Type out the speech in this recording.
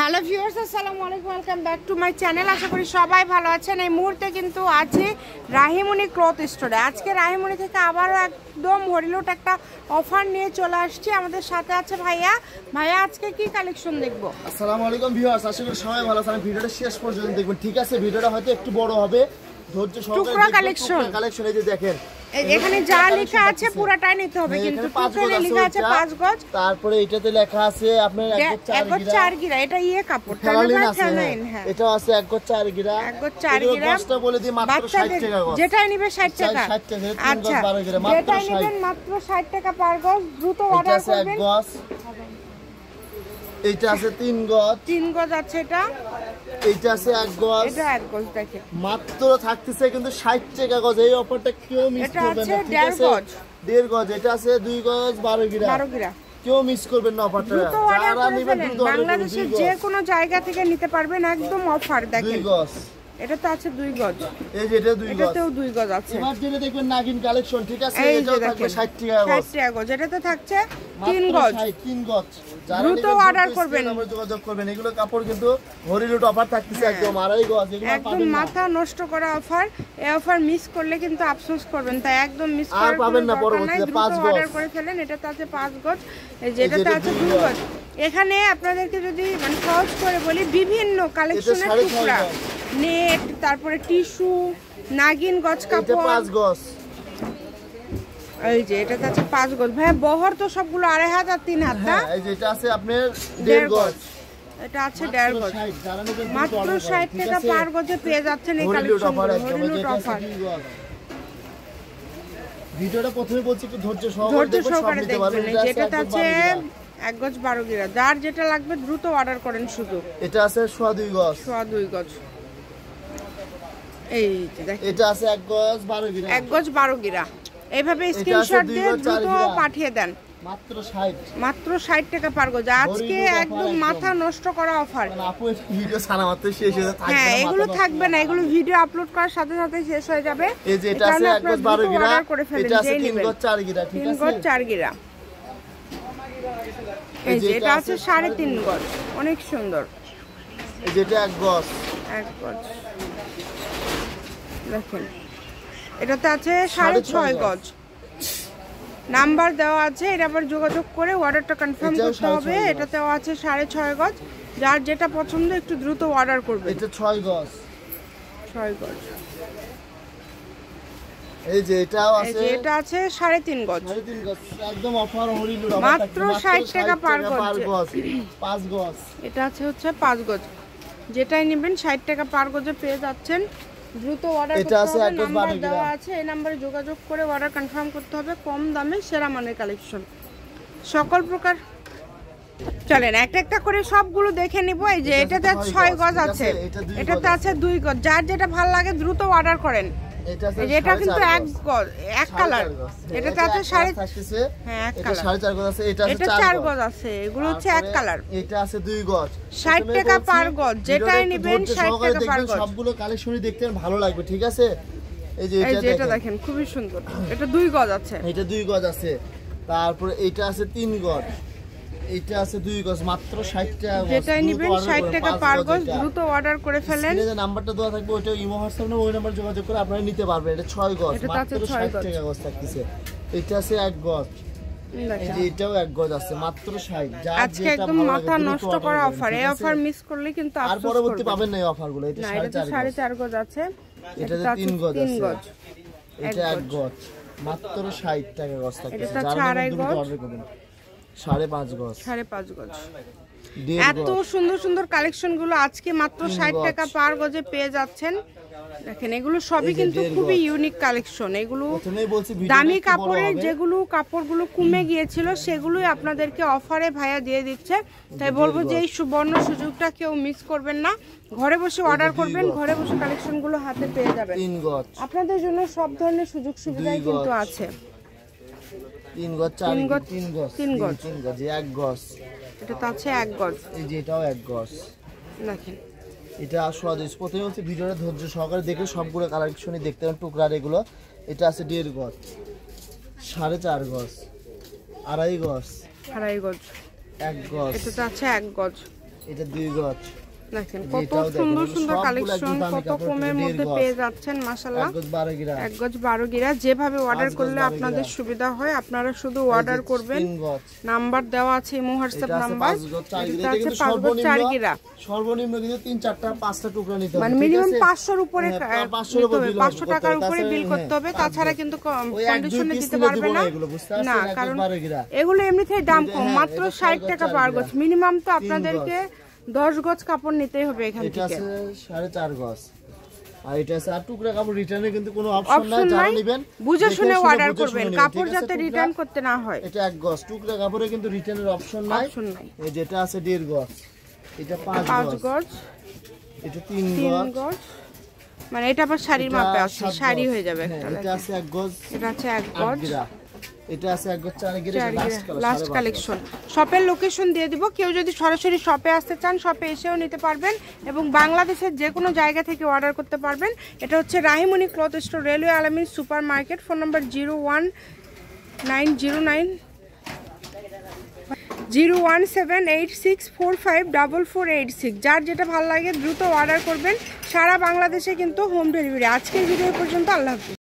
Hello viewers, আসসালামু আলাইকুম, welcome back to my channel. আশা করি সবাই ভালো আছেন। এই মুহূর্তে কিন্তু আছি রাহিমণি ক্লথ স্টোরে। আজকে রাহিমণি থেকে আবারও একদম হরিলুট একটা অফার নিয়ে চলে আসছি। আমাদের সাথে আছে ভাইয়া। ভাইয়া, আজকে কি কালেকশন দেখবো? আসসালামু আলাইকুম ভিউয়ার্স, আশা করি সবাই ভালো আছেন। ভিডিওটা শেষ পর্যন্ত দেখবেন, ঠিক আছে? ভিডিওটা হয়তো একটু বড় হবে, ধৈর্য সহকারে কালেকশন এই যে দেখেন, এখানে যা লেখা আছে পুরোটাই নিতে হবে, কিন্তু টুকরোতে লেখা আছে 5 গজ। তারপরে এটাতে লেখা আছে আপনার 1 গজ 4 গিরা। এটা কাপড়, হ্যাঁ, এটা আছে 1 গজ 4 গিরা। 1 গজ 4 গিরা কষ্ট বলে দিই মাত্র 60 টাকা গজ। যেটাই নিবে 60 টাকা। 60 টাকা, 3 গজ আচ্ছা, 12 গিরা মাত্র 60। যেটাই নেবেন মাত্র 60 টাকা পার গজ। দ্রুত অর্ডার করবেন। 1 গজ, এইটা আছে 3 গজ। 3 গজ আছে এটা। এইটা আছে 1 গজ। এটা 1 গজ দেখেন। মাত্র থাকতেছে কিন্তু 60 টাকা গজ। এই অফারটা কেউ মিস করবেন না, ঠিক আছে? 1.5 গজ। এটা আছে 2 গজ 12 গিরা। 12 গিরা। কেউ মিস করবেন না অফারটা। যারা নেবেন দ্রুত অর্ডার করুন। বাংলাদেশের যে কোনো জায়গা থেকে নিতে পারবেন, একদম অফার দেখেন। 2 গজ। এটা তো আছে 2 গজ। এই যে এটা 2 গজ। এটাতেও 2 গজ আছে। এবার যেটা দেখবেন নাগিন কালেকশন, ঠিক আছে? এটাও থাকবে 60 টাকা গজ। 60 টাকা গজ। এটাতে থাকছে 3 গজ। 3 গজ। দ্রুত অর্ডার করবেন, আমরা যোগাযোগ করবেন। এগুলো কাপড় কিন্তু হরিলুট অফার থাকতেছে একদম 2.5 গজ। এগুলো একদম মাথা নষ্ট করা অফার। এই অফার মিস করলে কিন্তু আফসোস করবেন, তাই একদম মিস পাবেন না। পরবর্তীতে 5 গজ অর্ডার করে ফেলেন। এটাতে আছে 5 গজ, এই যেটাতে আছে 2 গজ। এখানে আপনাদেরকে যদি মানে সহজ করে বলি, বিভিন্ন কালেকশনের টুকরা, নেট, তারপরে টিস্যু, নাগিন গজ কাপড়। 5 গজ। এই যে এটাতে আছে 5 গজ। ভাই বহর তো সবগুলো 2.5 হাত আর 3 হাত না? এই যে এটা আছে আপনার 1.5 গজ। এটা আছে 1.5 গজ। মাত্র 60 টাকা পার গজে পেয়ে যাচ্ছেন এই কালেকশন। হরিলুট অফার। ভিডিওটা প্রথমে বলছি একটু ধৈর্য সহকারে দেখবেন। যেটাতে আছে 1 গজ 12 গিরা। যার যেটা লাগবে দ্রুত অর্ডার করেন শুধু। এটা আছে 2.5 গজ। 2.5 গজ। এই যে দেখেন, এটা আছে 1 গজ 12 গিরা। 1 গজ 12 গিরা। এইভাবে স্ক্রিনশট দিয়ে দ্রুত পাঠিয়ে দেন। মাত্র 60। মাত্র 60 টাকা পার গজ। আজকে একদম মাথা নষ্ট করা অফার। আপু ভিডিও সারা মাত্র শেষ হয়ে যাবে। হ্যাঁ, এগুলো থাকবে না, এগুলো ভিডিও আপলোড করার সাথে সাথে শেষ হয়ে যাবে। এই যে এটা আছে 1 গজ 12 গিরা। এটা আছে 3 গজ 4 গিরা, ঠিক আছে? 3 গজ 4 গিরা। এই যে এটা আছে 3.5 গজ। অনেক সুন্দর। এই যে এটা 1 গজ। 1 গজ দেখেন। এটাতে আছে 6.5 গজ। নাম্বার দেওয়া আছে, এটা আবার যোগাযোগ করে অর্ডারটা কনফার্ম করতে হবে। এটাতেও আছে 6.5 গজ। যার যেটা পছন্দ একটু দ্রুত অর্ডার করবেন। এটা 6 গজ। 6 গজ। এই যে এটাও আছে, এটা আছে 3.5 গজ। 3.5 গজ। একদম অফার হরিলুট অফার। মাত্র 60 টাকা পার গজ। 5 গজ। এটা আছে 5 গজ। যেটাই নেবেন 60 টাকা পার গজে পেয়ে যাচ্ছেন। দ্রুত অর্ডার করতে হবে। নাম্বার দেওয়া আছে, এই নম্বরে যোগাযোগ করে অর্ডার কনফার্ম করতে হবে। কম দামে সেরা মানের কালেকশন সকল প্রকার। চলেন একটা একটা করে সবগুলো দেখে নিব। এই যে এটাতে 6 গজ আছে, এটাতে আছে 2 গজ। যার যেটা ভালো লাগে দ্রুত অর্ডার করেন। এটা কিন্তু 1 গজ, 1 কালার। এটাতে আছে 4.5। হ্যাঁ, 1 কালার। 4.5 গজ আছে। এটা আছে 4 গজ আছে। এগুলো হচ্ছে 1 কালার। এটা আছে 2 গজ। 60 টাকা পার গজ। যেটাই নেবেন 60 টাকা পার গজ। সবগুলো কালেকশনই দেখতে ভালো লাগবে, ঠিক আছে? এই যে এটা দেখেন, খুবই সুন্দর। এটা 2 গজ আছে। এটা 2 গজ আছে। তারপরে এটা আছে 3 গজ। এটা আছে 2 গজ। মাত্র 60 টাকা গজ। যেটাই নেবেন 60 টাকা পার গজ। দ্রুত অর্ডার করে ফেলেন। এই যে নাম্বারটা দেওয়া থাকবে, ওটা ইমো হোয়াটসঅ্যাপ না, ওই নাম্বার যোগাযোগ করে আপনারা নিতে পারবেন। এটা 6 গজ। মাত্র 60 টাকা গজ থাকতেছে। এটা আছে 1 গজ। এই যে এটাও 1 গজ আছে। মাত্র 60। আজকে একদম মাথা নষ্ট করা অফার। এই অফার মিস করলে কিন্তু আফসোস করবেন। আর পরবর্তী পাবেন না এই অফারগুলো। এটা 4.5 গজ আছে। এটাতে 3 গজ আছে। এটা 1 গজ। মাত্র 60 টাকা গজ থাকতেছে। যারা দ্রুত অর্ডার করবেন। 5.5 গজ। 5.5 গজ। এত সুন্দর সুন্দর কালেকশন গুলো আজকে মাত্র 60 টাকা পার গজে পেয়ে যাচ্ছেন। দেখেন, এগুলো সবই কিন্তু খুবই ইউনিক কালেকশন। এগুলো দামি কাপড়ের, যেগুলো কাপড়গুলো কমে গিয়েছিল সেগুলোই আপনাদেরকে অফারে ভাইয়া দিয়ে দিচ্ছে। তাই বলবো যে এই সুবর্ণ সুযোগটা কেউ মিস করবেন না। ঘরে বসে অর্ডার করবেন, ঘরে বসে কালেকশনগুলো হাতে পেয়ে যাবেন। আপনাদের জন্য সব ধরনের সুযোগ সুবিধাই কিন্তু আছে। 3 গজ 4 গজ 3 গজ 3 গজ 1 গজ। এটা তো আছে 1 গজ। এই যে এটাও 1 গজ। দেখেন, এটা আসলে প্রথমে হচ্ছে ভিডিওটা ধৈর্য সহকারে দেখে সবগুলো কালেকশনই দেখতে পারেন। টুকরার এগুলো। এটা আছে 1.5 গজ, 4.5 গজ, 2.5 গজ, 2.5 গজ, 1 গজ। এটা তো আছে 1 গজ। এটা 2 গজ। দেখেন কত সুন্দর সুন্দর কালেকশন, কত কমের মধ্যে পেয়ে যাচ্ছেন মাশাআল্লাহ। 1 গজ 12 গিরা, 1 গজ 12 গিরা। যেভাবে অর্ডার করলে আপনাদের সুবিধা হয় আপনারা শুধু অর্ডার করবেন। নাম্বার দেওয়া আছে ইমো হোয়াটসঅ্যাপ নাম্বার। এটা আছে 5 গজ 4 গিরা। সর্বনিম্ন কিন্তু 3 4টা 5টা টুকরা নিতে হবে, মানে মিনিমাম 500 এর উপরে 500 টাকার উপরে বিল করতে হবে, তাছাড়া কিন্তু কন্ডিশনে দিতে পারবে না। না, কারণ এগুলো এমনিতেই দাম কম, মাত্র 60 টাকা পার গজ। মিনিমাম তো আপনাদেরকে 10 গজ কাপড় নিতেই হবে এখান থেকে। এটা আছে 4.5 গজ, আর এটা আছে আর টুকরা কাপড় রিটার্নে কিন্তু কোনো অপশন নাই। যারা নেবেন বুঝে শুনে অর্ডার করবেন, কাপড় যাতে রিটার্ন করতে না হয়। এটা 1 গজ টুকরা কাপড়ে কিন্তু রিটার্নের অপশন নাই। এই যেটা আছে 1.5 গজ, এটা 5 গজ, এটা 3 গজ। মানে এটা আবার শাড়ির মাপে আছে, শাড়ি হয়ে যাবে একটা। এটা আছে 1 গজ, এটা আছে 1 গজ, এটা আছে 1 গজ 4 গিরা। Last collection. শপের লোকেশন দিয়ে দিব, কেউ যদি সরাসরি শপে আসতে চান শপে এসেও নিতে পারবেন এবং বাংলাদেশের যে কোনো জায়গা থেকে অর্ডার করতে পারবেন। এটা হচ্ছে রাহিমনি ক্লথ স্টোর, রেলওয়ে আলামিন সুপার মার্কেট। Phone number 01786454486। যার যেটা ভালো লাগে দ্রুত অর্ডার করবেন। সারা বাংলাদেশে কিন্তু হোম ডেলিভারি। আজকের ভিডিও পর্যন্ত, আল্লাহ হাফেজ।